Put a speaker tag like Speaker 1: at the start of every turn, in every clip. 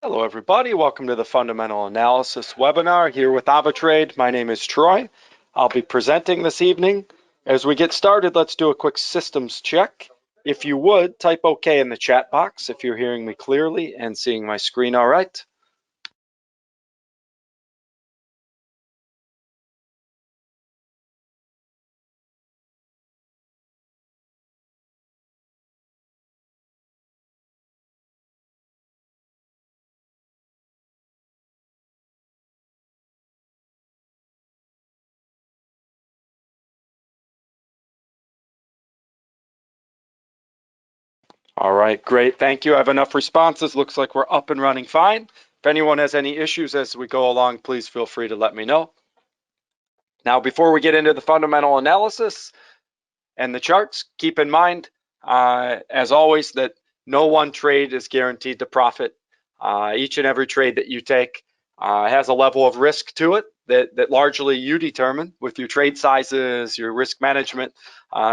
Speaker 1: Hello everybody, welcome to the Fundamental Analysis webinar here with AvaTrade. My name is Troy. I'll be presenting this evening. As we get started, let's do a quick systems check. If you would, type OK in the chat box if you're hearing me clearly and seeing my screen all right. All right, great, thank you. I have enough responses. Looks like we're up and running fine. If anyone has any issues as we go along, please feel free to let me know. Now, before we get into the fundamental analysis and the charts, keep in mind, as always, that no one trade is guaranteed to profit. Each and every trade that you take has a level of risk to it that largely you determine with your trade sizes, your risk management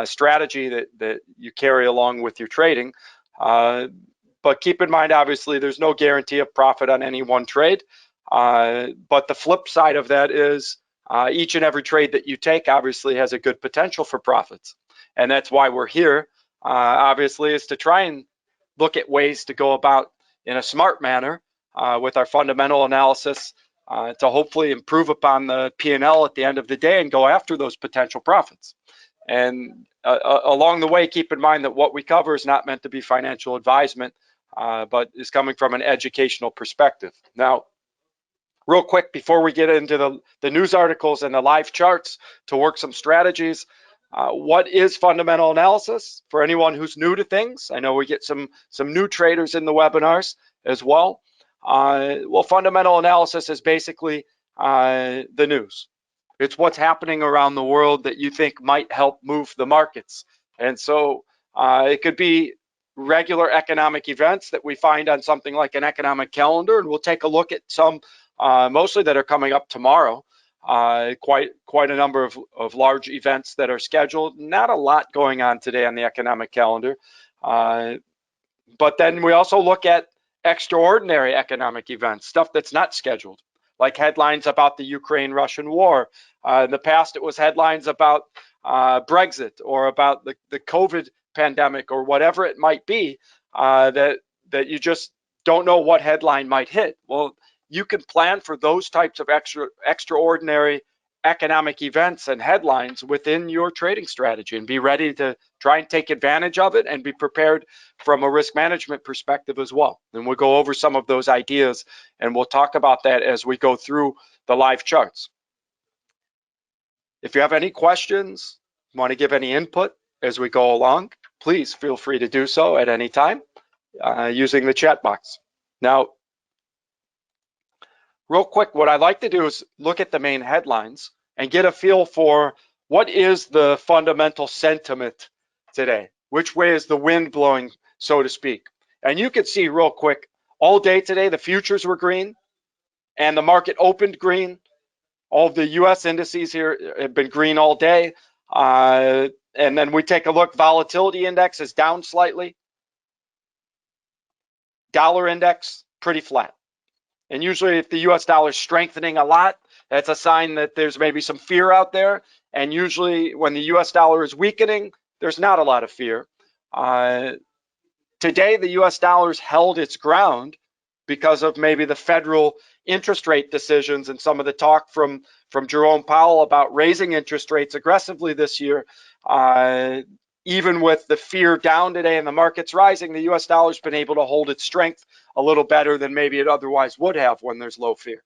Speaker 1: strategy that you carry along with your trading. But keep in mind, obviously, there's no guarantee of profit on any one trade. But the flip side of that is each and every trade that you take obviously has a good potential for profits. And that's why we're here, obviously, is to try and look at ways to go about in a smart manner with our fundamental analysis to hopefully improve upon the P&L at the end of the day and go after those potential profits. And along the way, keep in mind that what we cover is not meant to be financial advisement, but is coming from an educational perspective. Now, real quick, before we get into the news articles and the live charts to work some strategies, what is fundamental analysis for anyone who's new to things? I know we get some new traders in the webinars as well. Well, fundamental analysis is basically the news. It's what's happening around the world that you think might help move the markets. And so it could be regular economic events that we find on something like an economic calendar, and we'll take a look at some mostly that are coming up tomorrow. Quite a number of large events that are scheduled. Not a lot going on today on the economic calendar. But then we also look at extraordinary economic events, stuff that's not scheduled, like headlines about the Ukraine-Russian war. In the past, it was headlines about Brexit or about the COVID pandemic or whatever it might be that you just don't know what headline might hit. Well, you can plan for those types of extraordinary economic events and headlines within your trading strategy and be ready to try and take advantage of it and be prepared from a risk management perspective as well. And we'll go over some of those ideas and we'll talk about that as we go through the live charts. If you have any questions, want to give any input as we go along, please feel free to do so at any time using the chat box. Now, real quick, what I'd like to do is look at the main headlines and get a feel for what is the fundamental sentiment today. Which way is the wind blowing, so to speak? And you can see real quick, all day today, the futures were green and the market opened green. All of the US indices here have been green all day. And then we take a look, volatility index is down slightly. Dollar index, pretty flat. And usually if the US dollar is strengthening a lot, that's a sign that there's maybe some fear out there. And usually when the US dollar is weakening, there's not a lot of fear. Today, the US dollar's held its ground because of maybe the federal interest rate decisions and some of the talk from Jerome Powell about raising interest rates aggressively this year. Even with the fear down today and the markets rising, the US dollar's been able to hold its strength a little better than maybe it otherwise would have when there's low fear.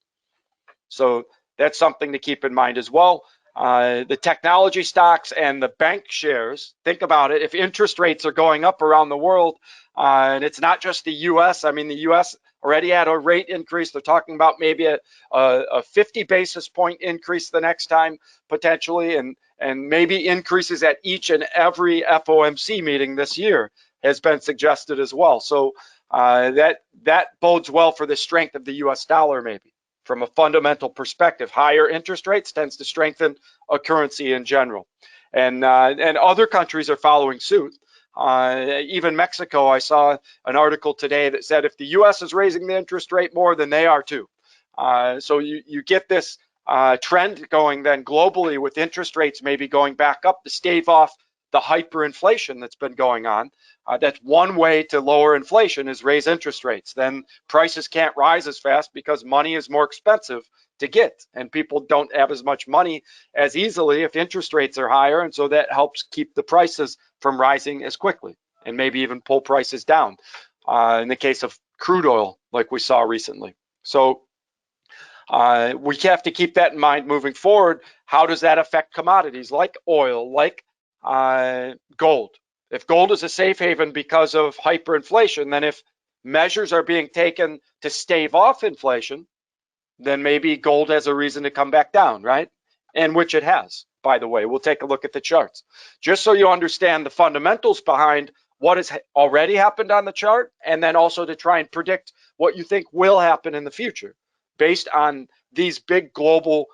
Speaker 1: So that's something to keep in mind as well. The technology stocks and the bank shares, think about it. If interest rates are going up around the world, and it's not just the US, I mean, the US already had a rate increase. They're talking about maybe a 50 basis point increase the next time potentially, and maybe increases at each and every FOMC meeting this year has been suggested as well. So that bodes well for the strength of the US dollar maybe. From a fundamental perspective, higher interest rates tends to strengthen a currency in general. And other countries are following suit. Even Mexico, I saw an article today that said if the U.S. is raising the interest rate more, then they are too. So you get this trend going then globally with interest rates maybe going back up to stave off the hyperinflation that's been going on. That's one way to lower inflation is raise interest rates. Then prices can't rise as fast because money is more expensive to get, and people don't have as much money as easily if interest rates are higher, and so that helps keep the prices from rising as quickly and maybe even pull prices down in the case of crude oil like we saw recently. So we have to keep that in mind moving forward. How does that affect commodities like oil, like gold? If gold is a safe haven because of hyperinflation, then if measures are being taken to stave off inflation, then maybe gold has a reason to come back down, right? And which it has, by the way. We'll take a look at the charts. Just so you understand the fundamentals behind what has already happened on the chart, and then also to try and predict what you think will happen in the future based on these big global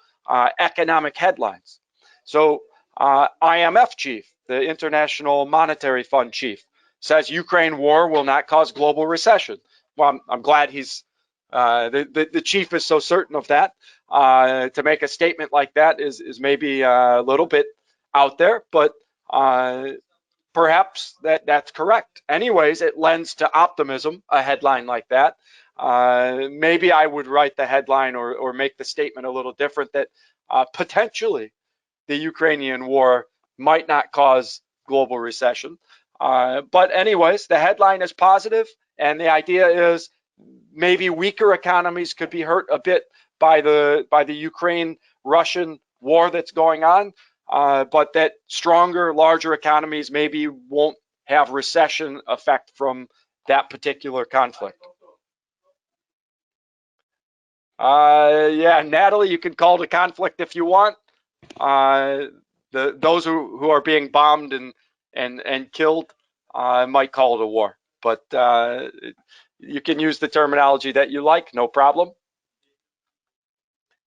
Speaker 1: economic headlines. So IMF chief, the International Monetary Fund chief, says Ukraine war will not cause global recession. Well, I'm glad he's the chief is so certain of that. To make a statement like that is maybe a little bit out there, but perhaps that's correct. Anyways, it lends to optimism, a headline like that. Maybe I would write the headline or make the statement a little different that potentially the Ukrainian war might not cause global recession. But anyways, the headline is positive, and the idea is maybe weaker economies could be hurt a bit by the Ukraine-Russian war that's going on, but that stronger, larger economies maybe won't have recession effect from that particular conflict. Yeah, Natalie, you can call it a conflict if you want. Those who are being bombed and killed might call it a war, but you can use the terminology that you like, no problem.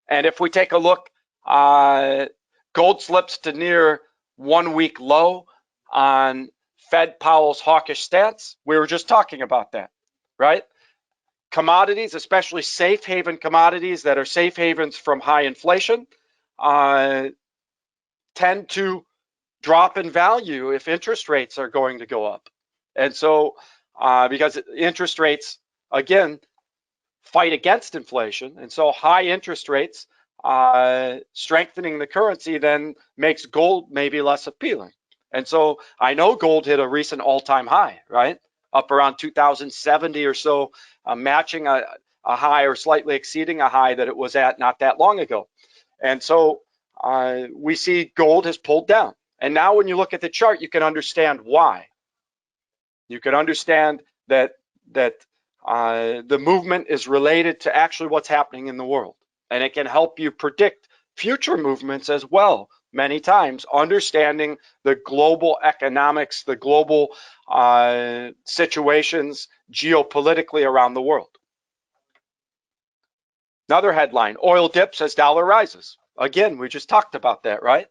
Speaker 1: And if we take a look, gold slips to near 1 week low on Fed Powell's hawkish stance. We were just talking about that, right? Commodities, especially safe haven commodities that are safe havens from high inflation, tend to drop in value if interest rates are going to go up. And so, because interest rates, again, fight against inflation, and so high interest rates strengthening the currency then makes gold maybe less appealing. And so I know gold hit a recent all-time high, right? Up around 2070 or so, matching a high or slightly exceeding a high that it was at not that long ago. And so we see gold has pulled down. And now when you look at the chart, you can understand why. You can understand that the movement is related to actually what's happening in the world. And it can help you predict future movements as well, many times, understanding the global economics, the global situations geopolitically around the world. Another headline, oil dips as dollar rises. Again, we just talked about that, right?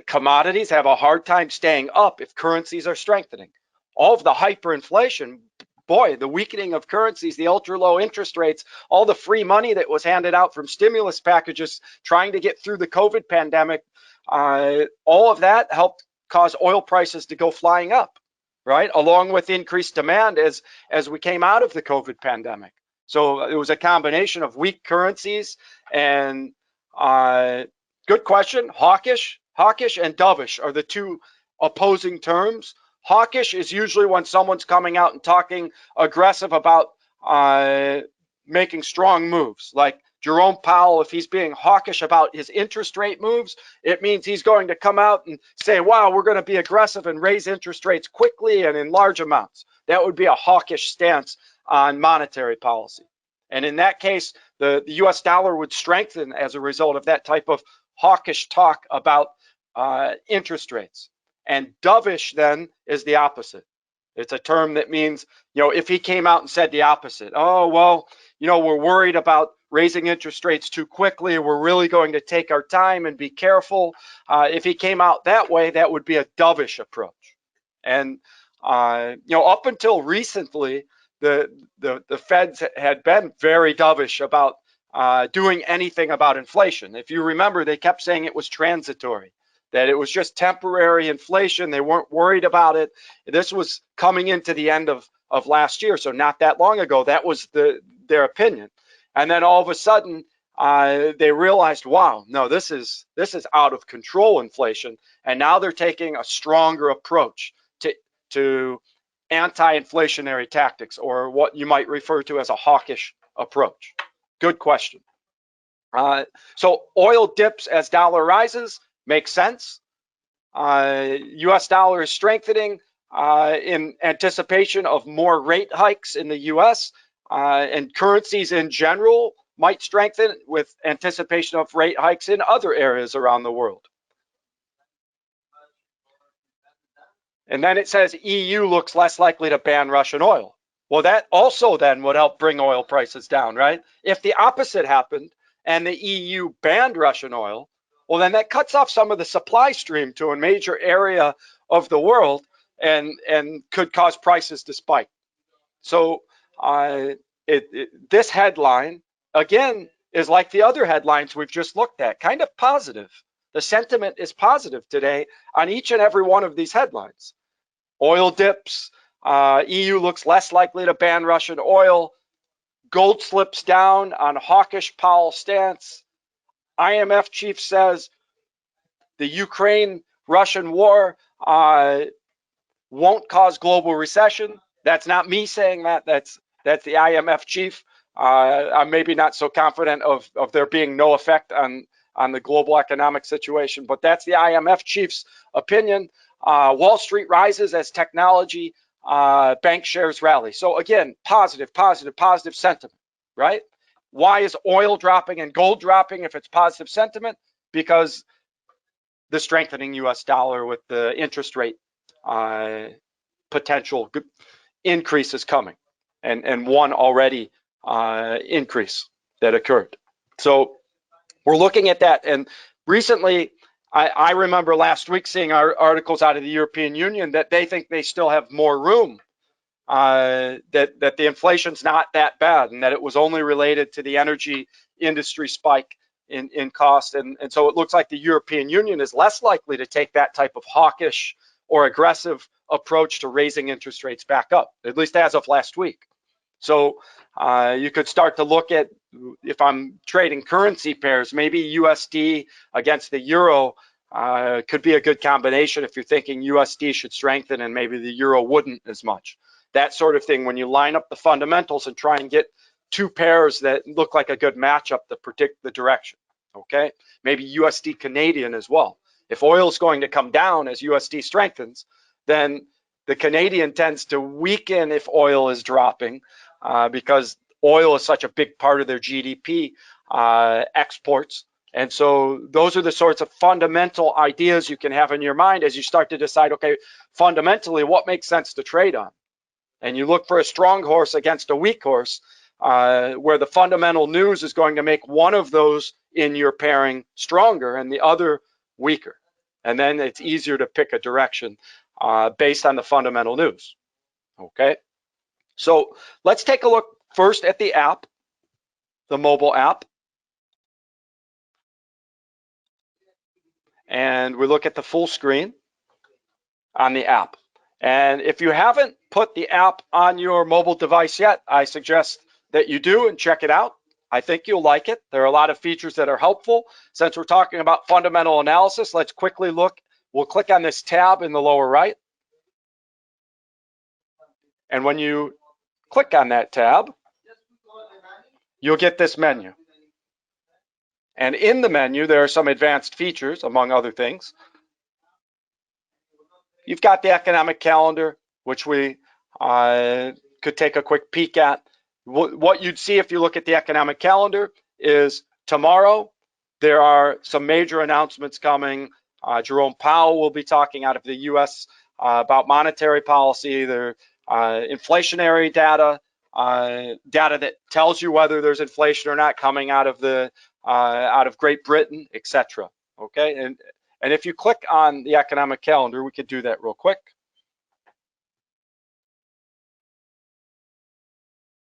Speaker 1: Commodities have a hard time staying up if currencies are strengthening. All of the hyperinflation, boy, the weakening of currencies, the ultra low interest rates, all the free money that was handed out from stimulus packages trying to get through the COVID pandemic, all of that helped cause oil prices to go flying up, right? Along with increased demand as we came out of the COVID pandemic. So it was a combination of weak currencies and good question, hawkish and dovish are the two opposing terms. Hawkish is usually when someone's coming out and talking aggressive about making strong moves. Like Jerome Powell, if he's being hawkish about his interest rate moves, it means he's going to come out and say, wow, we're going to be aggressive and raise interest rates quickly and in large amounts. That would be a hawkish stance on monetary policy. And in that case, the US dollar would strengthen as a result of that type of hawkish talk about interest rates. And dovish then is the opposite. It's a term that means, if he came out and said the opposite, oh, well, we're worried about raising interest rates too quickly. We're really going to take our time and be careful. If he came out that way, that would be a dovish approach. And up until recently, the Feds had been very dovish about doing anything about inflation. If you remember, they kept saying it was transitory, that it was just temporary inflation. They weren't worried about it. This was coming into the end of last year, so not that long ago. That was their opinion. And then all of a sudden, they realized, wow, no, this is out of control inflation, and now they're taking a stronger approach to anti-inflationary tactics, or what you might refer to as a hawkish approach. Good question. So oil dips as dollar rises, makes sense. U.S. dollar is strengthening in anticipation of more rate hikes in the U.S. And currencies in general might strengthen with anticipation of rate hikes in other areas around the world. And then it says EU looks less likely to ban Russian oil. Well, that also then would help bring oil prices down, right? If the opposite happened and the EU banned Russian oil, well, then that cuts off some of the supply stream to a major area of the world and could cause prices to spike. So this headline, again, is like the other headlines we've just looked at, kind of positive. The sentiment is positive today on each and every one of these headlines. Oil dips, EU looks less likely to ban Russian oil, gold slips down on hawkish Powell stance, IMF chief says the Ukraine-Russian war won't cause global recession. That's not me saying that, that's the IMF chief. I'm maybe not so confident of there being no effect on the global economic situation, but that's the IMF chief's opinion. Wall Street rises as technology bank shares rally. So again, positive sentiment, right? Why is oil dropping and gold dropping if it's positive sentiment? Because the strengthening US dollar with the interest rate potential increase is coming, and one already increase that occurred. So we're looking at that. And recently, I remember last week seeing our articles out of the European Union that they think they still have more room, that the inflation's not that bad, and that it was only related to the energy industry spike in cost. And so it looks like the European Union is less likely to take that type of hawkish or aggressive approach to raising interest rates back up, at least as of last week. So you could start to look at, if I'm trading currency pairs, maybe USD against the euro could be a good combination if you're thinking USD should strengthen and maybe the euro wouldn't as much. That sort of thing, when you line up the fundamentals and try and get two pairs that look like a good matchup to predict the direction, okay? Maybe USD Canadian as well. If oil is going to come down as USD strengthens, then the Canadian tends to weaken if oil is dropping because oil is such a big part of their GDP exports. And so those are the sorts of fundamental ideas you can have in your mind as you start to decide, okay, fundamentally, what makes sense to trade on? And you look for a strong horse against a weak horse, where the fundamental news is going to make one of those in your pairing stronger and the other weaker. And then it's easier to pick a direction based on the fundamental news, okay? So let's take a look first at the app, the mobile app. And we look at the full screen on the app. And if you haven't put the app on your mobile device yet, I suggest that you do and check it out. I think you'll like it. There are a lot of features that are helpful. Since we're talking about fundamental analysis, let's quickly look. We'll click on this tab in the lower right. And when you click on that tab, you'll get this menu. And in the menu, there are some advanced features, among other things. You've got the economic calendar, which we could take a quick peek at. What you'd see if you look at the economic calendar is tomorrow, there are some major announcements coming. Jerome Powell will be talking out of the US about monetary policy. There inflationary data, data that tells you whether there's inflation or not coming out of Great Britain, etc. Okay, and if you click on the economic calendar, we could do that real quick.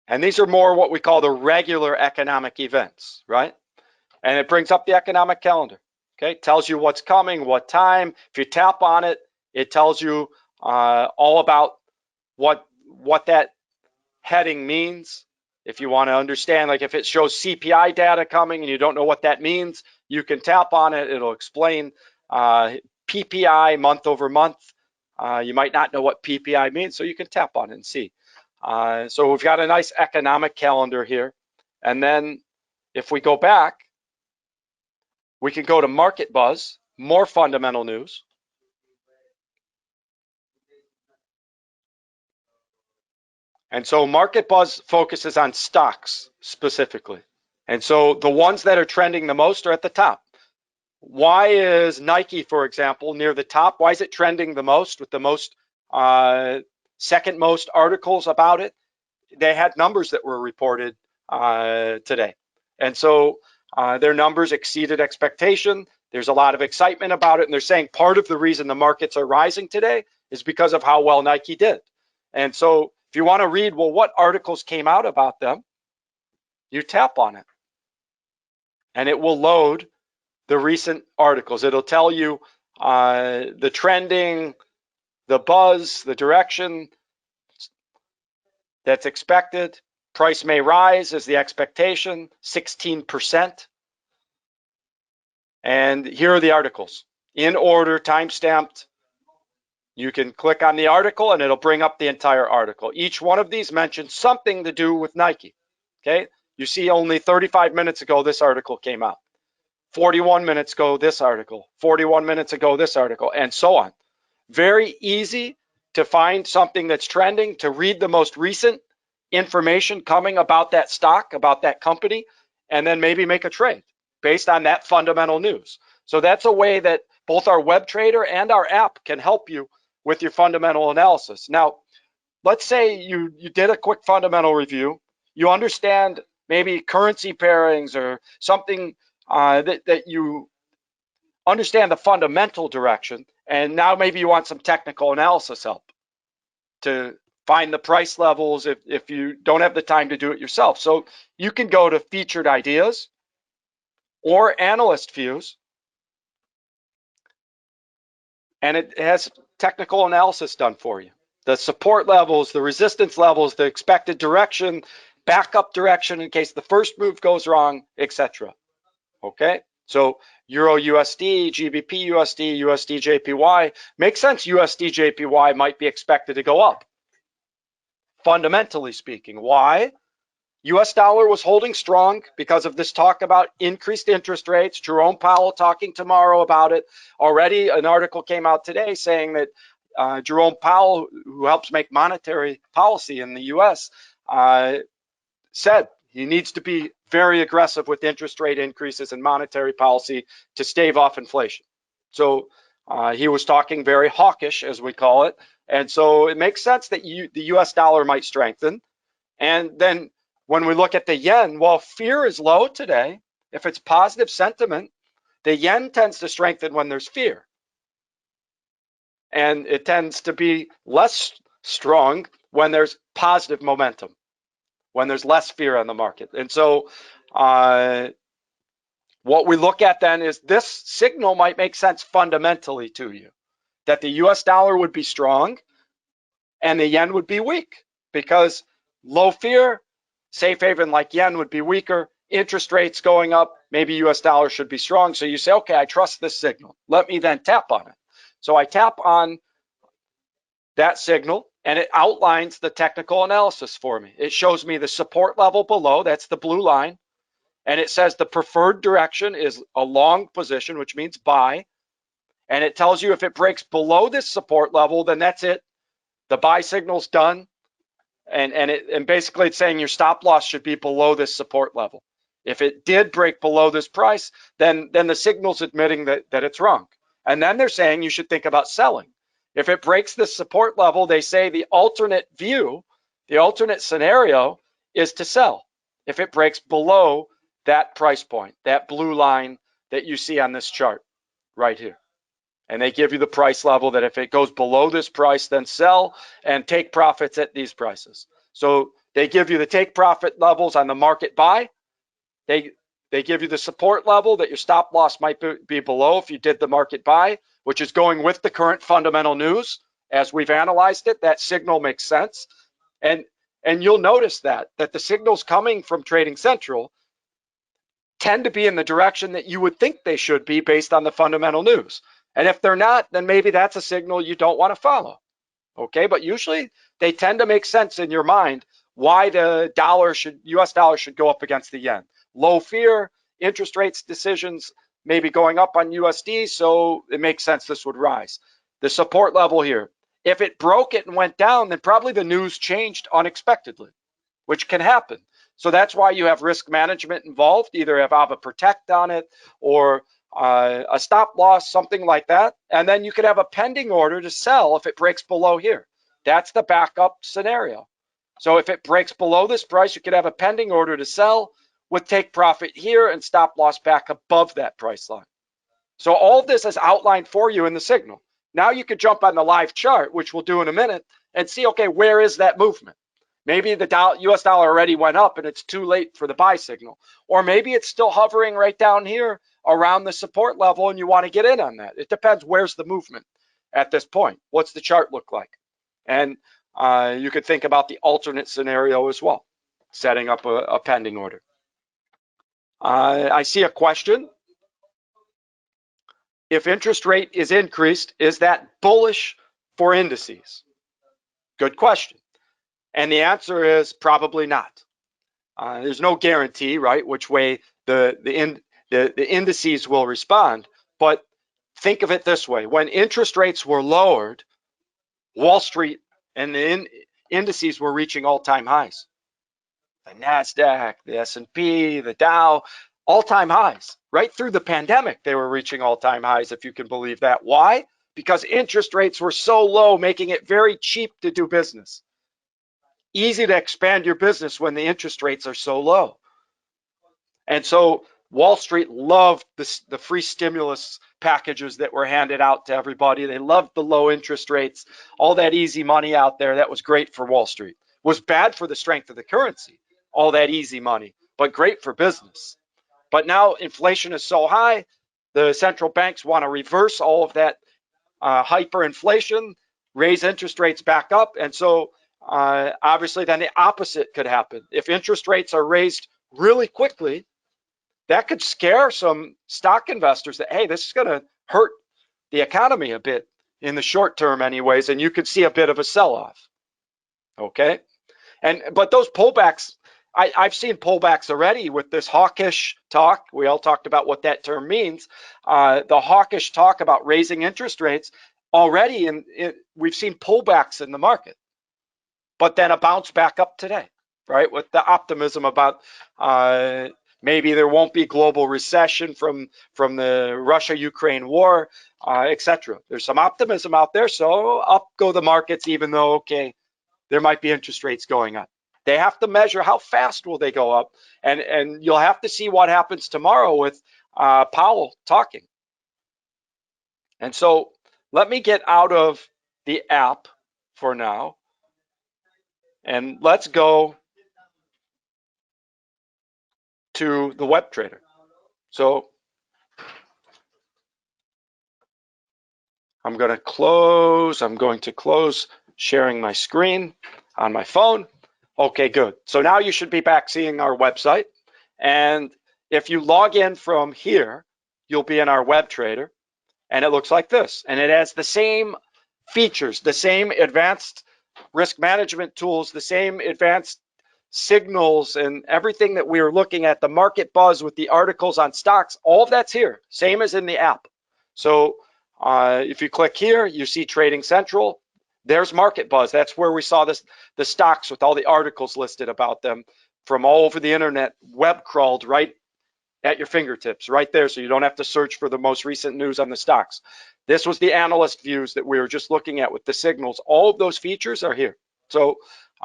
Speaker 1: And these are more what we call the regular economic events, right? And it brings up the economic calendar. Okay, tells you what's coming, what time. If you tap on it, it tells you all about what that heading means. If you want to understand, like if it shows CPI data coming and you don't know what that means, you can tap on it. It'll explain PPI month over month. You might not know what PPI means, so you can tap on it and see. So we've got a nice economic calendar here. And then if we go back, we can go to Market Buzz, more fundamental news. And so Market Buzz focuses on stocks specifically. And so the ones that are trending the most are at the top. Why is Nike, for example, near the top? Why is it trending the most with the most second most articles about it? They had numbers that were reported today. And so their numbers exceeded expectation. There's a lot of excitement about it. And they're saying part of the reason the markets are rising today is because of how well Nike did. And so if you want to read, well, what articles came out about them, you tap on it. And it will load the recent articles. It'll tell you the trending, the buzz, the direction that's expected. Price may rise is the expectation, 16%. And here are the articles in order, time-stamped. You can click on the article and it'll bring up the entire article. Each one of these mentions something to do with Nike. Okay, you see only 35 minutes ago this article came out. 41 minutes ago this article. 41 minutes ago this article, and so on. Very easy to find something that's trending, to read the most recent information coming about that stock, about that company, and then maybe make a trade based on that fundamental news. So that's a way that both our web trader and our app can help you with your fundamental analysis. Now, let's say you did a quick fundamental review. You understand maybe currency pairings or something that you understand the fundamental direction, and now maybe you want some technical analysis help to find the price levels if you don't have the time to do it yourself. So you can go to featured ideas or analyst views, and it has technical analysis done for you. The support levels, the resistance levels, the expected direction, backup direction in case the first move goes wrong, etc. Okay, so Euro USD, GBP USD, USD JPY. Makes sense USD JPY might be expected to go up. Fundamentally speaking, why? US dollar was holding strong because of this talk about increased interest rates. Jerome Powell talking tomorrow about it. Already an article came out today saying that Jerome Powell, who helps make monetary policy in the US, said he needs to be very aggressive with interest rate increases and monetary policy to stave off inflation. So he was talking very hawkish, as we call it. And so it makes sense that the US dollar might strengthen. And then when we look at the yen, while fear is low today, if it's positive sentiment, the yen tends to strengthen when there's fear. And it tends to be less strong when there's positive momentum, when there's less fear on the market. And so what we look at then is this signal might make sense fundamentally to you, that the US dollar would be strong and the yen would be weak because low fear, safe haven like yen would be weaker, interest rates going up, maybe US dollar should be strong. So you say, okay, I trust this signal. Let me then tap on it. So I tap on that signal and it outlines the technical analysis for me. It shows me the support level below, that's the blue line. And it says the preferred direction is a long position, which means buy. And it tells you if it breaks below this support level, then that's it. The buy signal's done. And basically it's saying your stop loss should be below this support level. If it did break below this price, then the signal's admitting that it's wrong. And then they're saying you should think about selling. If it breaks this support level, they say the alternate view, the alternate scenario is to sell. If it breaks below that price point, that blue line that you see on this chart right here. And they give you the price level that if it goes below this price, then sell and take profits at these prices. So They give you the take profit levels on the market buy. They give you the support level that your stop loss might be below if you did the market buy, which is going with the current fundamental news. As we've analyzed it, that signal makes sense. And you'll notice that the signals coming from Trading Central tend to be in the direction that you would think they should be based on the fundamental news. And if they're not, then maybe that's a signal you don't want to follow. Okay, but usually they tend to make sense in your mind why the US dollar should go up against the yen. Low fear, interest rates decisions maybe going up on USD, so it makes sense this would rise. The support level here, if it broke it and went down, then probably the news changed unexpectedly, which can happen. So that's why you have risk management involved, either have AvaProtect on it or a stop loss, something like that. And then you could have a pending order to sell if it breaks below here. That's the backup scenario. So if it breaks below this price, you could have a pending order to sell with take profit here and stop loss back above that price line. So all of this is outlined for you in the signal. Now you could jump on the live chart, which we'll do in a minute, and see, okay, where is that movement? Maybe the US dollar already went up and it's too late for the buy signal. Or maybe it's still hovering right down here around the support level and you want to get in on that. It depends, where's the movement at this point? What's the chart look like? And you could think about the alternate scenario as well, setting up a pending order. I see a question. If interest rate is increased, is that bullish for indices? Good question. And the answer is probably not. There's no guarantee, right, which way the indices will respond. But think of it this way. When interest rates were lowered, Wall Street and the indices were reaching all-time highs. The NASDAQ, the S&P, the Dow, all-time highs. Right through the pandemic, they were reaching all-time highs, if you can believe that. Why? Because interest rates were so low, making it very cheap to do business. Easy to expand your business when the interest rates are so low. And so Wall Street loved the free stimulus packages that were handed out to everybody. They loved the low interest rates, all that easy money out there. That was great for Wall Street. Was bad for the strength of the currency, all that easy money, but great for business. But now inflation is so high, the central banks want to reverse all of that hyperinflation, raise interest rates back up. And so obviously then the opposite could happen. If interest rates are raised really quickly, that could scare some stock investors that, hey, this is going to hurt the economy a bit in the short term anyways, and you could see a bit of a sell-off. Okay? But those pullbacks, I've seen pullbacks already with this hawkish talk. We all talked about what that term means. The hawkish talk about raising interest rates already, we've seen pullbacks in the market, but then a bounce back up today, right? With the optimism about maybe there won't be global recession from the Russia-Ukraine war, etc. There's some optimism out there, so up go the markets, even though, okay, there might be interest rates going up. They have to measure how fast will they go up, and you'll have to see what happens tomorrow with Powell talking. And so let me get out of the app for now, and let's go to the web trader. So I'm going to close sharing my screen on my phone. Okay, good. So now you should be back seeing our website. And if you log in from here, you'll be in our web trader. And it looks like this. And it has the same features, the same advanced risk management tools, the same advanced signals and everything that we were looking at, the market buzz with the articles on stocks, all of that's here, same as in the app. So if you click here, you see Trading Central. There's market buzz. That's where we saw the stocks with all the articles listed about them from all over the internet, web crawled right at your fingertips, right there, so you don't have to search for the most recent news on the stocks. This was the analyst views that we were just looking at with the signals. All of those features are here. So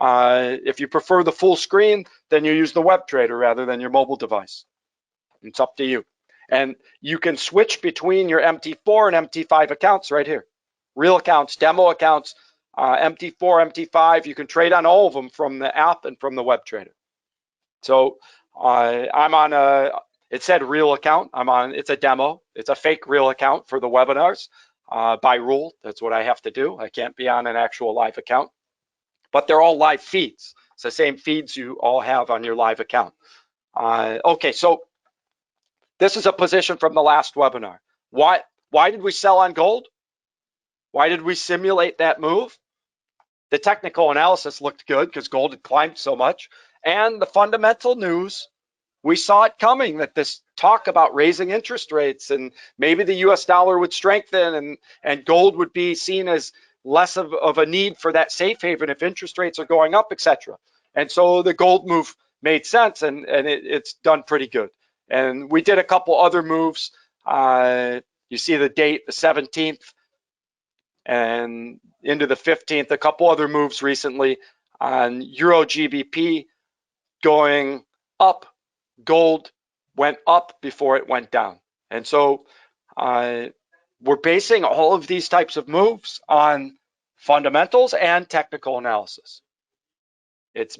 Speaker 1: if you prefer the full screen, then you use the web trader rather than your mobile device. It's up to you. And you can switch between your MT4 and MT5 accounts right here. Real accounts, demo accounts, MT4, MT5, you can trade on all of them from the app and from the web trader. So I'm on it said real account. It's a demo. It's a fake real account for the webinars. By rule, that's what I have to do. I can't be on an actual live account, but they're all live feeds. It's the same feeds you all have on your live account. Okay, so this is a position from the last webinar. Why did we sell on gold? Why did we simulate that move? The technical analysis looked good because gold had climbed so much. And the fundamental news, we saw it coming, that this talk about raising interest rates and maybe the US dollar would strengthen and gold would be seen as less of a need for that safe haven if interest rates are going up, etc. And so the gold move made sense, and it's done pretty good. And we did a couple other moves. You see the date, the 17th, and into the 15th, a couple other moves recently on Euro GBP going up. Gold went up before it went down. And so we're basing all of these types of moves on fundamentals and technical analysis. It's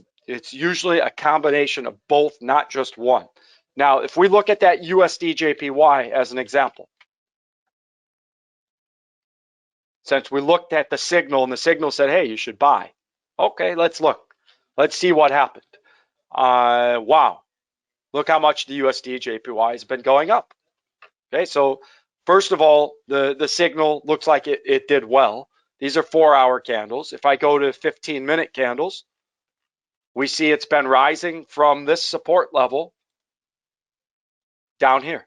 Speaker 1: usually a combination of both, not just one. Now, if we look at that USD JPY as an example, since we looked at the signal and the signal said, hey, you should buy. Okay, let's look. Let's see what happened. Wow. Look how much the USD JPY has been going up. Okay, so first of all, the signal looks like it did well. These are 4-hour candles. If I go to 15-minute candles, we see it's been rising from this support level down here.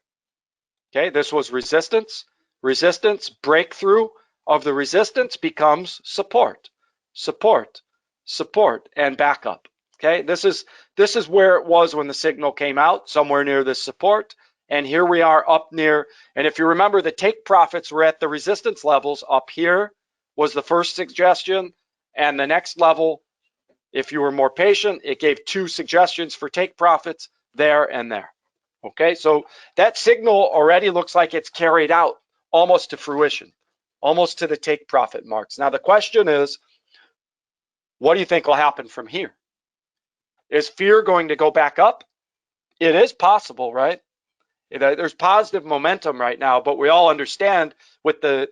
Speaker 1: Okay, this was resistance. Resistance, breakthrough of the resistance becomes support, support, support, and backup. Okay, this is where it was when the signal came out, somewhere near this support. And here we are up near, and if you remember, the take profits were at the resistance levels up here was the first suggestion. And the next level, if you were more patient, it gave 2 suggestions for take profits there and there. Okay, so that signal already looks like it's carried out almost to fruition, almost to the take profit marks. Now the question is, what do you think will happen from here? Is fear going to go back up? It is possible, right? There's positive momentum right now, but we all understand with the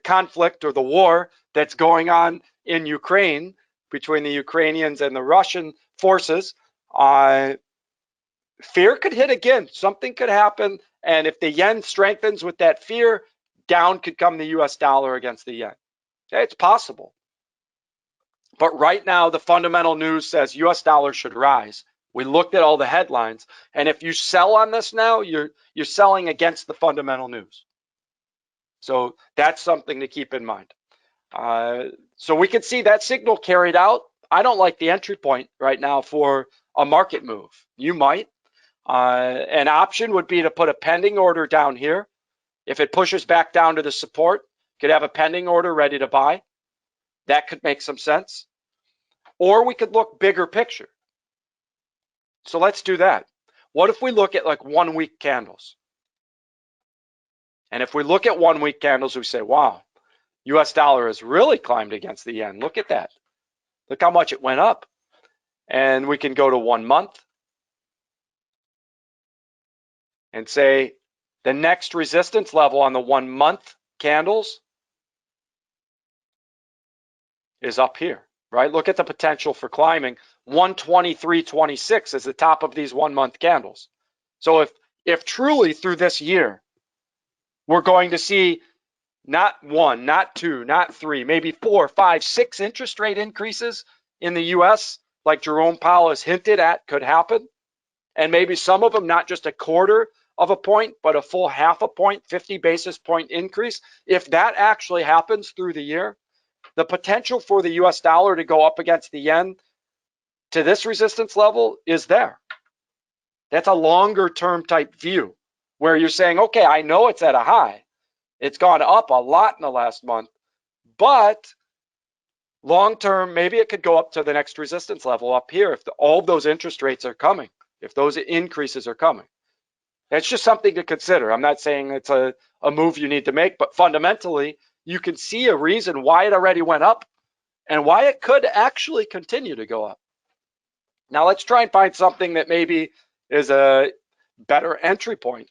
Speaker 1: conflict or the war that's going on in Ukraine between the Ukrainians and the Russian forces, fear could hit again. Something could happen, and if the yen strengthens with that fear, down could come the US dollar against the yen. Okay, it's possible. But right now, the fundamental news says US dollar should rise. We looked at all the headlines, and if you sell on this now, you're selling against the fundamental news. So that's something to keep in mind. So we can see that signal carried out. I don't like the entry point right now for a market move. You might. An option would be to put a pending order down here. If it pushes back down to the support, could have a pending order ready to buy. That could make some sense. Or we could look bigger picture. So let's do that. What if we look at like 1 week candles? And if we look at 1 week candles, we say, wow, US dollar has really climbed against the yen. Look at that. Look how much it went up. And we can go to 1 month and say the next resistance level on the 1 month candles is up here, right? Look at the potential for climbing. 123.26 is the top of these 1 month candles. So if truly through this year, we're going to see not 1, not 2, not 3, maybe 4, 5, 6 interest rate increases in the US, like Jerome Powell has hinted at could happen, and maybe some of them not just a quarter of a point, but a full half a point, 50 basis point increase. If that actually happens through the year, the potential for the US dollar to go up against the yen to this resistance level is there. That's a longer term type view where you're saying, okay, I know it's at a high. It's gone up a lot in the last month, but long term, maybe it could go up to the next resistance level up here if all of those interest rates are coming, if those increases are coming. It's just something to consider. I'm not saying it's a move you need to make, but fundamentally, you can see a reason why it already went up and why it could actually continue to go up. Now let's try and find something that maybe is a better entry point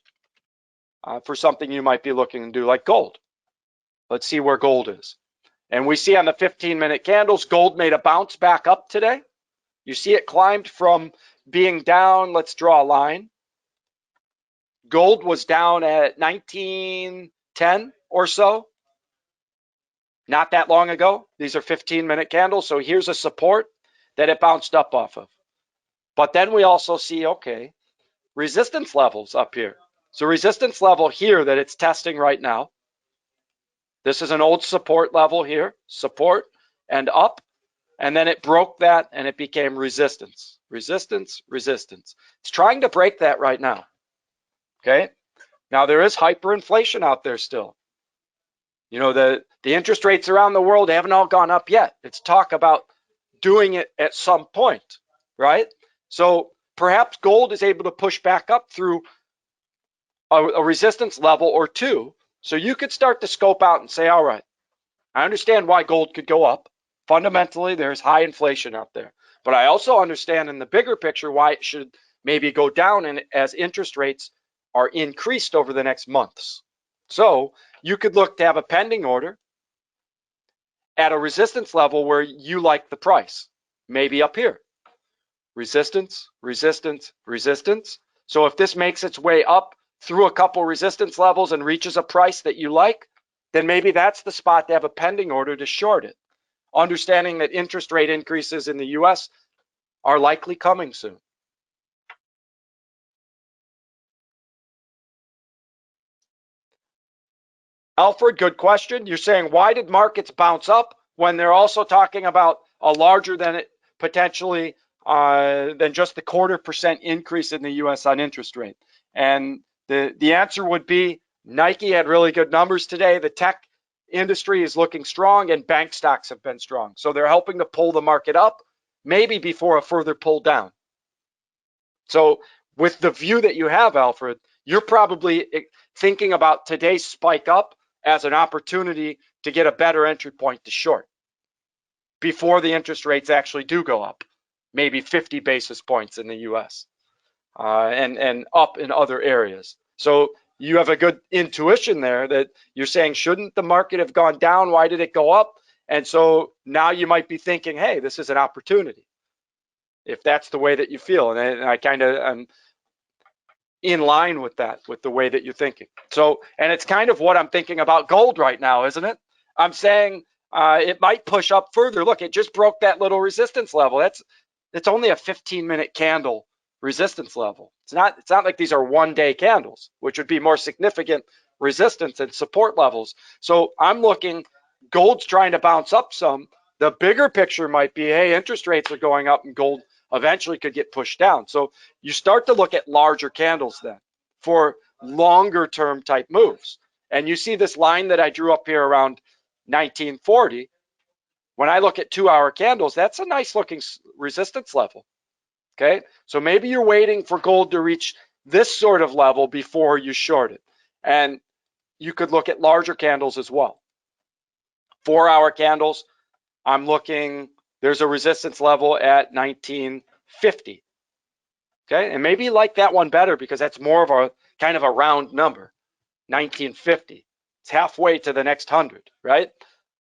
Speaker 1: for something you might be looking to do, like gold. Let's see where gold is. And we see on the 15-minute candles, gold made a bounce back up today. You see it climbed from being down. Let's draw a line. Gold was down at 1910 or so, not that long ago. These are 15-minute candles. So here's a support that it bounced up off of. But then we also see, okay, resistance levels up here. So resistance level here that it's testing right now. This is an old support level here, support and up. And then it broke that and it became resistance, resistance, resistance. It's trying to break that right now. Okay. Now there is hyperinflation out there still. You know, the interest rates around the world haven't all gone up yet. It's talk about doing it at some point, right? So perhaps gold is able to push back up through a resistance level or two. So you could start to scope out and say, all right, I understand why gold could go up. Fundamentally, there's high inflation out there. But I also understand in the bigger picture why it should maybe go down and as interest rates are increased over the next months. So you could look to have a pending order at a resistance level where you like the price, maybe up here. Resistance, resistance, resistance. So if this makes its way up through a couple resistance levels and reaches a price that you like, then maybe that's the spot to have a pending order to short it. Understanding that interest rate increases in the US are likely coming soon. Alfred, good question. You're saying, why did markets bounce up when they're also talking about a larger than it potentially than just the 0.25% increase in the US on interest rate? And the answer would be Nike had really good numbers today. The tech industry is looking strong and bank stocks have been strong. So they're helping to pull the market up, maybe before a further pull down. So with the view that you have, Alfred, you're probably thinking about today's spike up as an opportunity to get a better entry point to short before the interest rates actually do go up, maybe 50 basis points in the US and up in other areas. So you have a good intuition there that you're saying, shouldn't the market have gone down? Why did it go up? And so now you might be thinking, hey, this is an opportunity, if that's the way that you feel. And I kind of am in line with that, with the way that you're thinking. So, and it's kind of what I'm thinking about gold right now, isn't it? I'm saying it might push up further. Look, it just broke that little resistance level. It's only a 15-minute candle resistance level. It's not like these are one-day candles, which would be more significant resistance and support levels. So I'm looking, gold's trying to bounce up some. The bigger picture might be, hey, interest rates are going up and gold eventually could get pushed down. So you start to look at larger candles then for longer term type moves. And you see this line that I drew up here around 1940. When I look at 2-hour candles, that's a nice looking resistance level. Okay, so maybe you're waiting for gold to reach this sort of level before you short it. And you could look at larger candles as well. 4-hour candles, I'm looking, there's a resistance level at 1950. Okay, and maybe you like that one better because that's more of a kind of a round number, 1950. It's halfway to the next 100, right?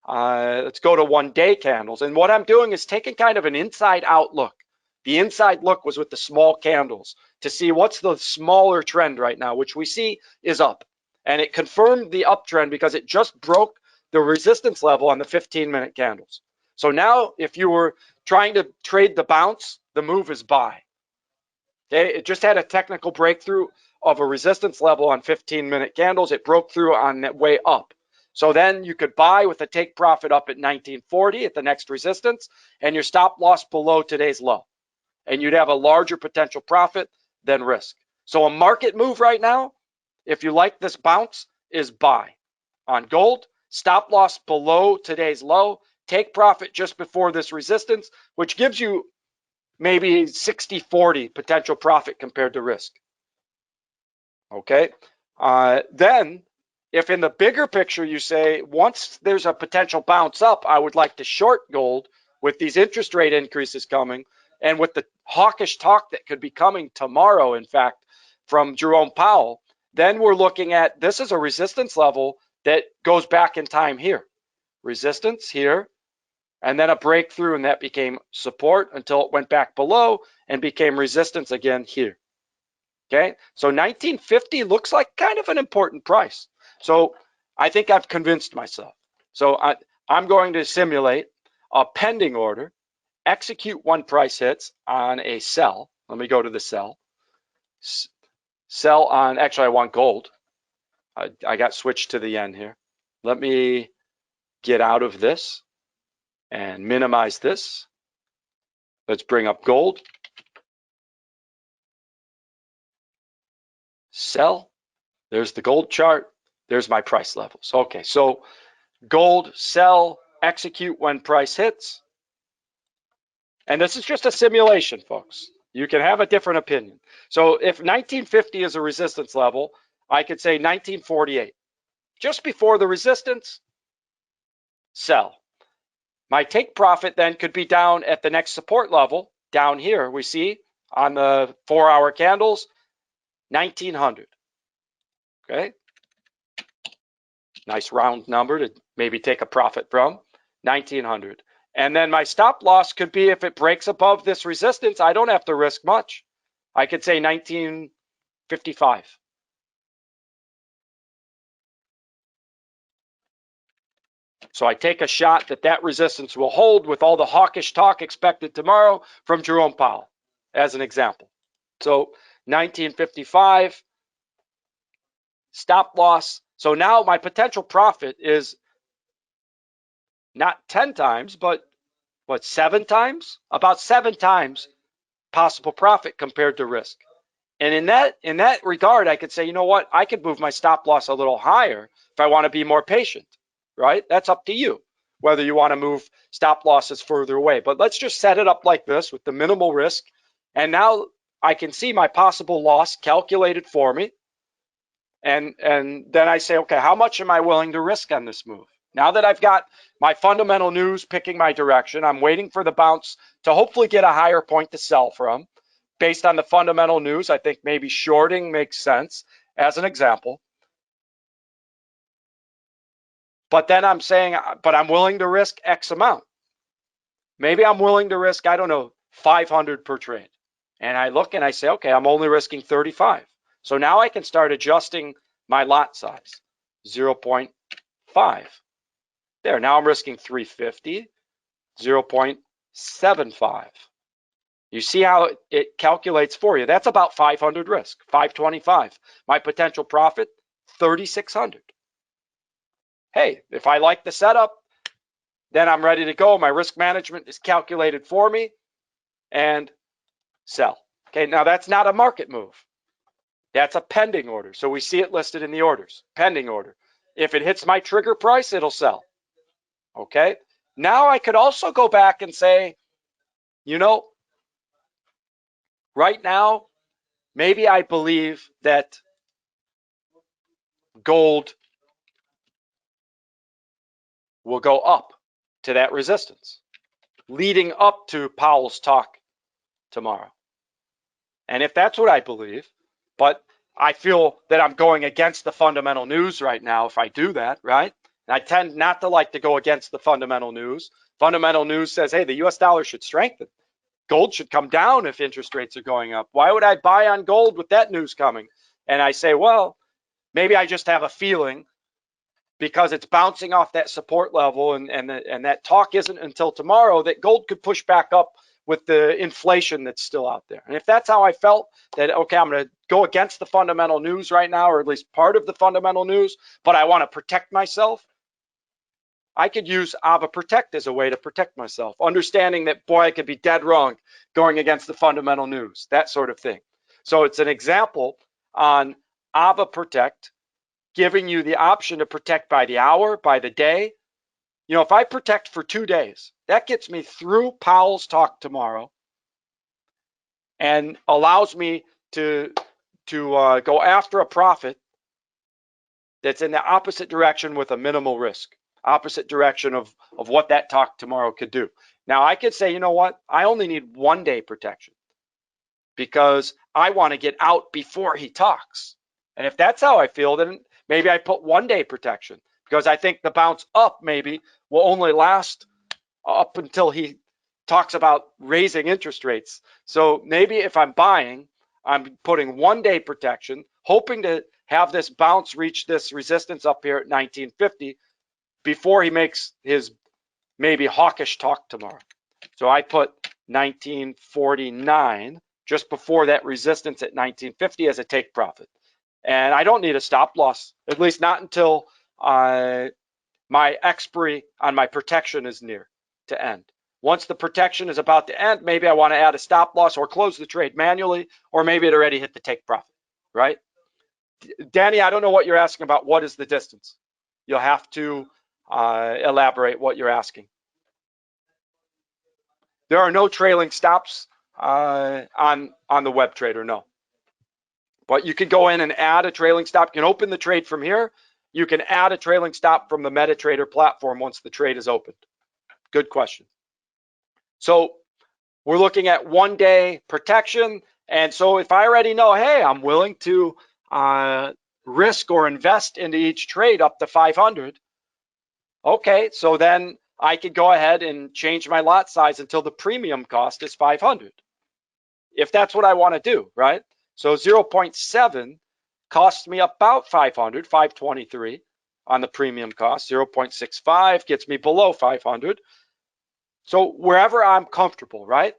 Speaker 1: Let's go to 1-day candles. And what I'm doing is taking kind of an inside out look. The inside look was with the small candles to see what's the smaller trend right now, which we see is up. And it confirmed the uptrend because it just broke the resistance level on the 15-minute candles. So now if you were trying to trade the bounce, the move is buy. Okay, it just had a technical breakthrough of a resistance level on 15-minute candles. It broke through on that way up. So then you could buy with a take profit up at 1940 at the next resistance and your stop loss below today's low. And you'd have a larger potential profit than risk. So a market move right now, if you like this bounce, is buy on gold, stop loss below today's low, take profit just before this resistance, which gives you maybe 60-40 potential profit compared to risk. Okay, then if in the bigger picture you say, once there's a potential bounce up, I would like to short gold with these interest rate increases coming and with the hawkish talk that could be coming tomorrow, in fact, from Jerome Powell, then we're looking at this is a resistance level that goes back in time here. Resistance here, and then a breakthrough, and that became support until it went back below and became resistance again here. Okay, so 1950 looks like kind of an important price. So I think I've convinced myself. So I'm going to simulate a pending order, execute when price hits on a sell. Let me go to the sell. Sell on, actually I want gold. I got switched to the yen here. Let me get out of this and minimize this. Let's bring up gold. Sell. There's the gold chart. There's my price levels. Okay, so gold, sell, execute when price hits. And this is just a simulation, folks. You can have a different opinion. So if 1950 is a resistance level, I could say 1948. Just before the resistance, sell. My take profit then could be down at the next support level, down here, we see on the 4-hour candles, 1900. Okay. Nice round number to maybe take a profit from, 1900. And then my stop loss could be if it breaks above this resistance, I don't have to risk much. I could say 1955. So I take a shot that that resistance will hold with all the hawkish talk expected tomorrow from Jerome Powell, as an example. So 1955, stop loss. So now my potential profit is not 10 times, but what, 7 times? About 7 times possible profit compared to risk. And in that regard, I could say, you know what, I could move my stop loss a little higher if I want to be more patient, right? That's up to you, whether you want to move stop losses further away. But let's just set it up like this with the minimal risk. And now I can see my possible loss calculated for me. And then I say, okay, how much am I willing to risk on this move? Now that I've got my fundamental news picking my direction, I'm waiting for the bounce to hopefully get a higher point to sell from. Based on the fundamental news, I think maybe shorting makes sense as an example. But then I'm saying, but I'm willing to risk X amount. Maybe I'm willing to risk, I don't know, 500 per trade. And I look and I say, okay, I'm only risking 35. So now I can start adjusting my lot size, 0.5. There, now I'm risking 350, 0.75. You see how it calculates for you. That's about 500 risk, 525. My potential profit, 3,600. Hey, if I like the setup, then I'm ready to go. My risk management is calculated for me and sell. Okay, now that's not a market move. That's a pending order. So we see it listed in the orders, pending order. If it hits my trigger price, it'll sell. Okay, now I could also go back and say, you know, right now, maybe I believe that gold will go up to that resistance, leading up to Powell's talk tomorrow. And if that's what I believe, but I feel that I'm going against the fundamental news right now if I do that, right? And I tend not to like to go against the fundamental news. Fundamental news says, hey, the US dollar should strengthen. Gold should come down if interest rates are going up. Why would I buy on gold with that news coming? And I say, well, maybe I just have a feeling because it's bouncing off that support level and that talk isn't until tomorrow that gold could push back up with the inflation that's still out there. And if that's how I felt, that, okay, I'm going to go against the fundamental news right now, or at least part of the fundamental news, but I want to protect myself, I could use AvaProtect as a way to protect myself, understanding that, boy, I could be dead wrong going against the fundamental news, that sort of thing. So it's an example on AvaProtect, giving you the option to protect by the hour, by the day. You know, if I protect for 2 days, that gets me through Powell's talk tomorrow and allows me to go after a profit that's in the opposite direction with a minimal risk, opposite direction of what that talk tomorrow could do. Now I could say, you know what? I only need 1 day protection because I want to get out before he talks. And if that's how I feel, then maybe I put 1 day protection because I think the bounce up maybe will only last up until he talks about raising interest rates. So maybe if I'm buying, I'm putting 1 day protection, hoping to have this bounce reach this resistance up here at 1950 before he makes his maybe hawkish talk tomorrow. So I put 1949 just before that resistance at 1950 as a take profit. And I don't need a stop loss, at least not until my expiry on my protection is near to end. Once the protection is about to end, maybe I want to add a stop loss or close the trade manually, or maybe it already hit the take profit, right? Danny, I don't know what you're asking about. What is the distance? You'll have to elaborate what you're asking. There are no trailing stops on the web trader, no. But you can go in and add a trailing stop. You can open the trade from here. You can add a trailing stop from the MetaTrader platform once the trade is opened. Good question. So we're looking at 1 day protection. And so if I already know, hey, I'm willing to risk or invest into each trade up to 500. Okay, so then I could go ahead and change my lot size until the premium cost is 500. If that's what I want to do, right? So 0.7 costs me about 500, 523 on the premium cost. 0.65 gets me below 500. So wherever I'm comfortable, right?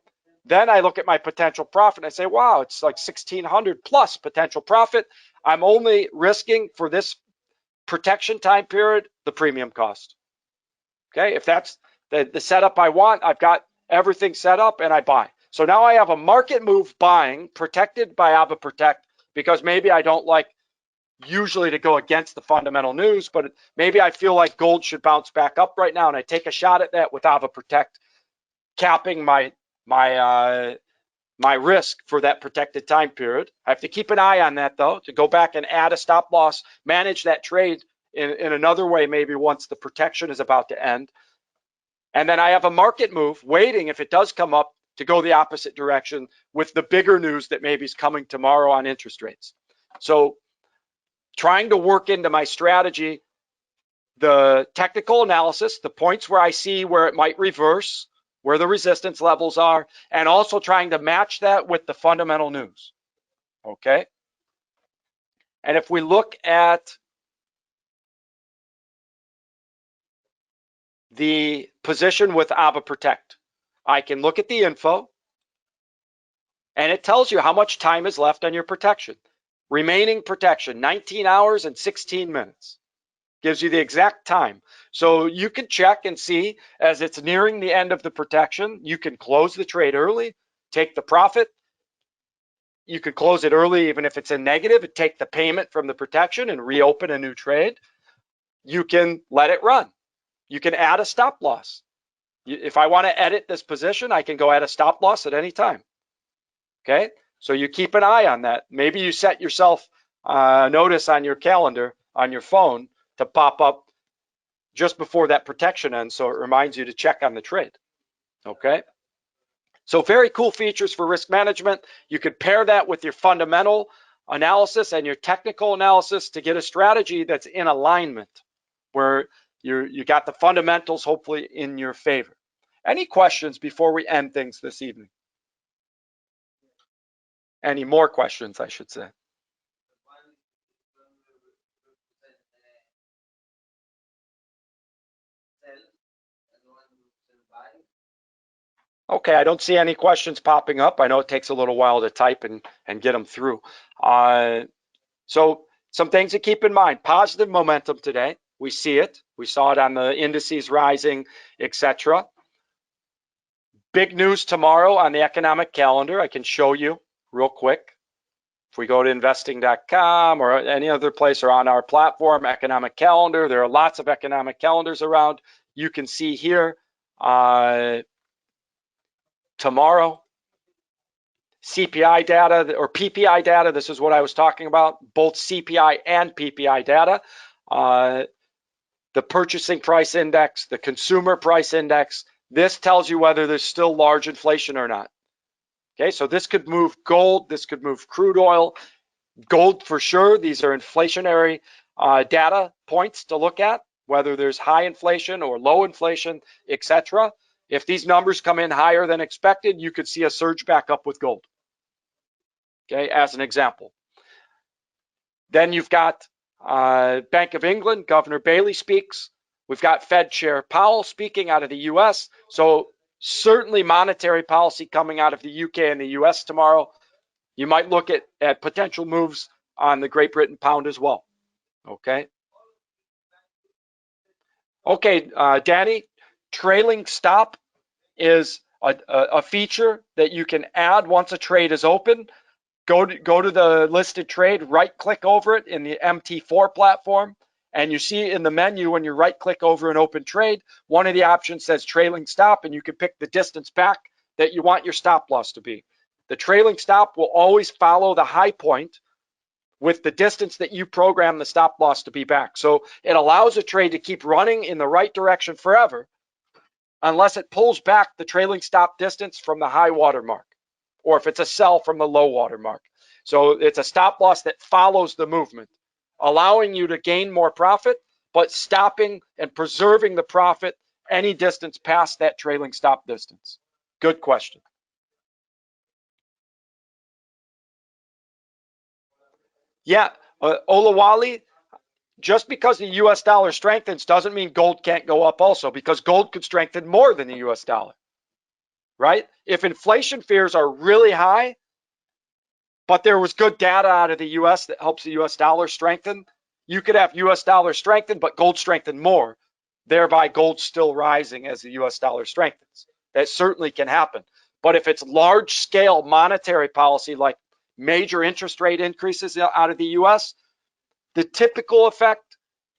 Speaker 1: Then I look at my potential profit and I say, wow, it's like 1,600 plus potential profit. I'm only risking for this protection time period, the premium cost. Okay, if that's the setup I want, I've got everything set up and I buy. So now I have a market move buying protected by AvaProtect because maybe I don't like usually to go against the fundamental news, but maybe I feel like gold should bounce back up right now and I take a shot at that with AvaProtect, capping my risk for that protected time period. I have to keep an eye on that though, to go back and add a stop loss, manage that trade in another way, maybe once the protection is about to end. And then I have a market move waiting if it does come up to go the opposite direction with the bigger news that maybe is coming tomorrow on interest rates. So trying to work into my strategy, the technical analysis, the points where I see where it might reverse, where the resistance levels are, and also trying to match that with the fundamental news, okay? And if we look at the position with AvaProtect, I can look at the info, and it tells you how much time is left on your protection. Remaining protection, 19 hours and 16 minutes. Gives you the exact time. So you can check and see as it's nearing the end of the protection, you can close the trade early, take the profit. You could close it early even if it's in negative and take the payment from the protection and reopen a new trade. You can let it run. You can add a stop loss. If I want to edit this position, I can go add a stop loss at any time. Okay, so you keep an eye on that. Maybe you set yourself a notice on your calendar, on your phone, to pop up just before that protection ends, so it reminds you to check on the trade. Okay, so very cool features for risk management. You could pair that with your fundamental analysis and your technical analysis to get a strategy that's in alignment, where you got the fundamentals hopefully in your favor. Any questions before we end things this evening? Any more questions, I should say. Okay, I don't see any questions popping up. I know it takes a little while to type and get them through. So some things to keep in mind. Positive momentum today. We see it. We saw it on the indices rising, etc. Big news tomorrow on the economic calendar. I can show you real quick. If we go to investing.com or any other place or on our platform, economic calendar, there are lots of economic calendars around. You can see here tomorrow, CPI data or PPI data. This is what I was talking about, both CPI and PPI data. the purchasing price index, the consumer price index. This tells you whether there's still large inflation or not. Okay, so this could move gold, this could move crude oil. Gold for sure, these are inflationary data points to look at, whether there's high inflation or low inflation, etc. If these numbers come in higher than expected, you could see a surge back up with gold. Okay, as an example. Then you've got Bank of England, Governor Bailey speaks. We've got Fed Chair Powell speaking out of the US. So certainly monetary policy coming out of the UK and the US tomorrow. You might look at potential moves on the Great Britain pound as well. Okay. Okay, Danny, trailing stop is a feature that you can add once a trade is open. Go to the listed trade, right click over it in the MT4 platform, and you see in the menu when you right click over an open trade, one of the options says trailing stop, and you can pick the distance back that you want your stop loss to be. The trailing stop will always follow the high point with the distance that you program the stop loss to be back. So it allows a trade to keep running in the right direction forever unless it pulls back the trailing stop distance from the high water mark, or if it's a sell from the low water mark. So it's a stop loss that follows the movement, allowing you to gain more profit, but stopping and preserving the profit any distance past that trailing stop distance. Good question. Yeah, Olawale, just because the US dollar strengthens doesn't mean gold can't go up also, because gold could strengthen more than the US dollar, right? If inflation fears are really high, but there was good data out of the US that helps the US dollar strengthen, you could have US dollar strengthen, but gold strengthen more, thereby gold still rising as the US dollar strengthens. That certainly can happen. But if it's large scale monetary policy, like major interest rate increases out of the US, the typical effect,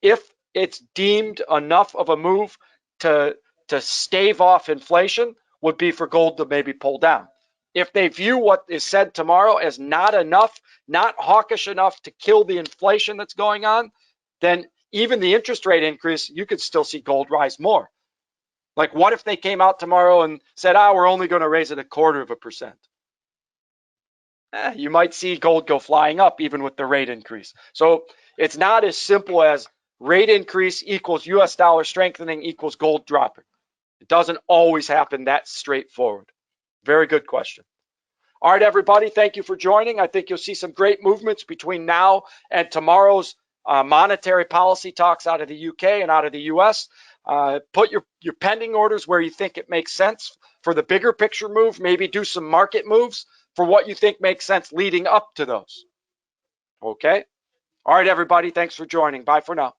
Speaker 1: if it's deemed enough of a move to stave off inflation, would be for gold to maybe pull down. If they view what is said tomorrow as not enough, not hawkish enough to kill the inflation that's going on, then even the interest rate increase, you could still see gold rise more. Like, what if they came out tomorrow and said, we're only going to raise it 0.25%? You might see gold go flying up even with the rate increase. So it's not as simple as rate increase equals US dollar strengthening equals gold dropping. It doesn't always happen that straightforward. Very good question. All right, everybody, thank you for joining. I think you'll see some great movements between now and tomorrow's monetary policy talks out of the UK and out of the US. Put your pending orders where you think it makes sense for the bigger picture move. Maybe do some market moves for what you think makes sense leading up to those. Okay? All right, everybody, thanks for joining. Bye for now.